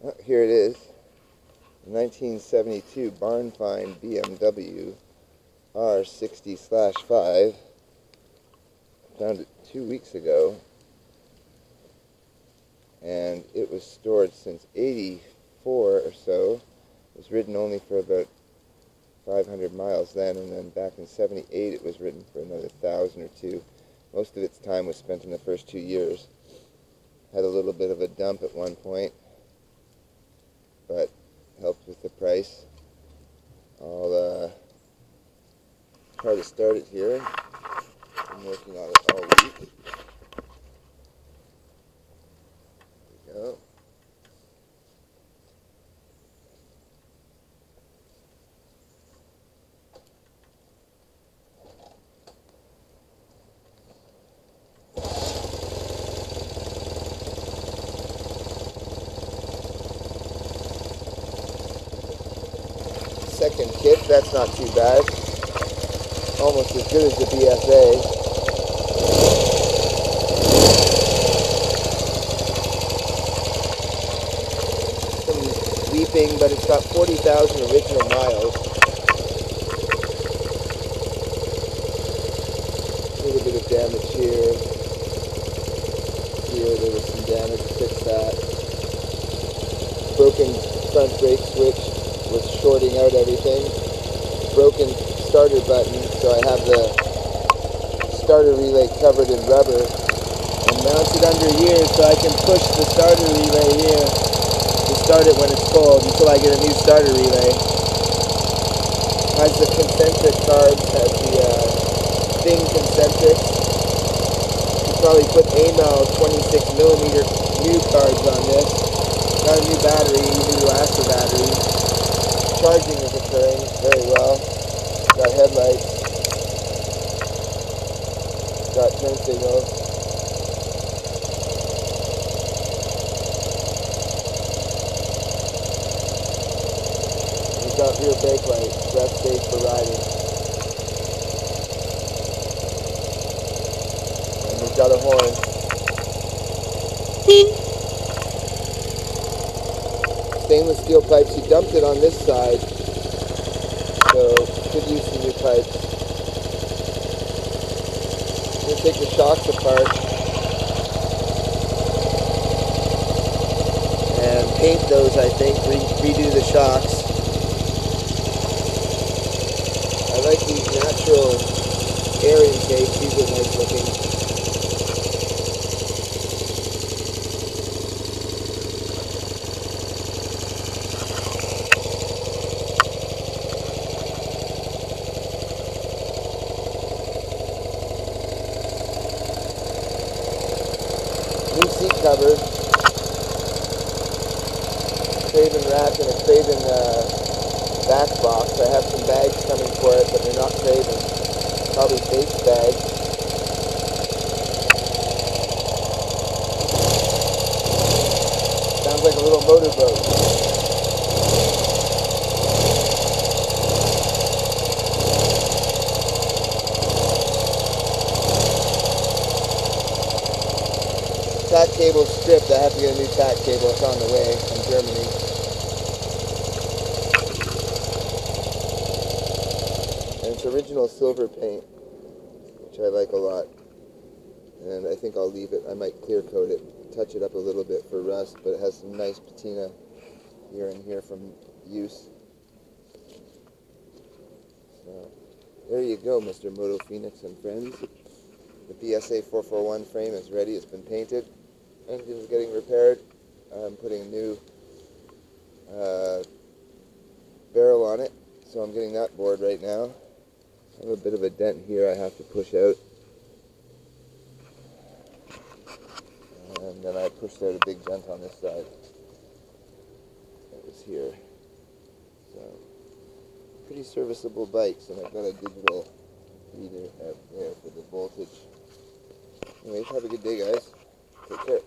Oh, here it is. 1972 barn find BMW r60/5. Found it 2 weeks ago, and it was stored since '84 or so. It was ridden only for about 500 miles then, and then back in '78 it was ridden for another 1,000 or two. Most of its time was spent in the first 2 years. Had a little bit of a dump at one point, but helped with the price. I'll try to start it here. I'm working on it all week. There we go. Second kit, that's not too bad. Almost as good as the BFA. Some weeping, but it's got 40,000 original miles. A little bit of damage here. Here, there was some damage, fix that. Broken front brake switch was shorting out everything. Broken starter button, so I have the starter relay covered in rubber and mounted under here so I can push the starter relay here to start it when it's cold until I get a new starter relay. Has the concentric carbs, has the thin concentrics. Could probably put AML 26mm new carbs on this. Got a new battery, new Elasto battery. Charging is occurring very well. Got headlights. Got turn signals. We've got rear brake lights. That's safe for riding. And we've got a horn. Stainless steel pipes. He dumped it on this side, so could use some new pipes. I'm going to take the shocks apart and paint those, I think, redo the shocks. I like these natural air intakes. These are nice looking. New seat cover, Craven rack and a Craven back box. I have some bags coming for it, but they're not Craven. Probably base bags. Sounds like a little motorboat. Tack cable stripped. I have to get a new tack cable. It's on the way from Germany. And it's original silver paint, which I like a lot. And I think I'll leave it. I might clear coat it, touch it up a little bit for rust, but it has some nice patina here and here from use. So there you go, Mr. Moto Phoenix and friends. The BSA 441 frame is ready. It's been painted. Engine's getting repaired. I'm putting a new barrel on it, so I'm getting that bored right now. I have a bit of a dent here I have to push out. And then I pushed out a big dent on this side. It was here. So, pretty serviceable bikes, and I've got a digital reader out there for the voltage. Anyways, have a good day, guys. Take care.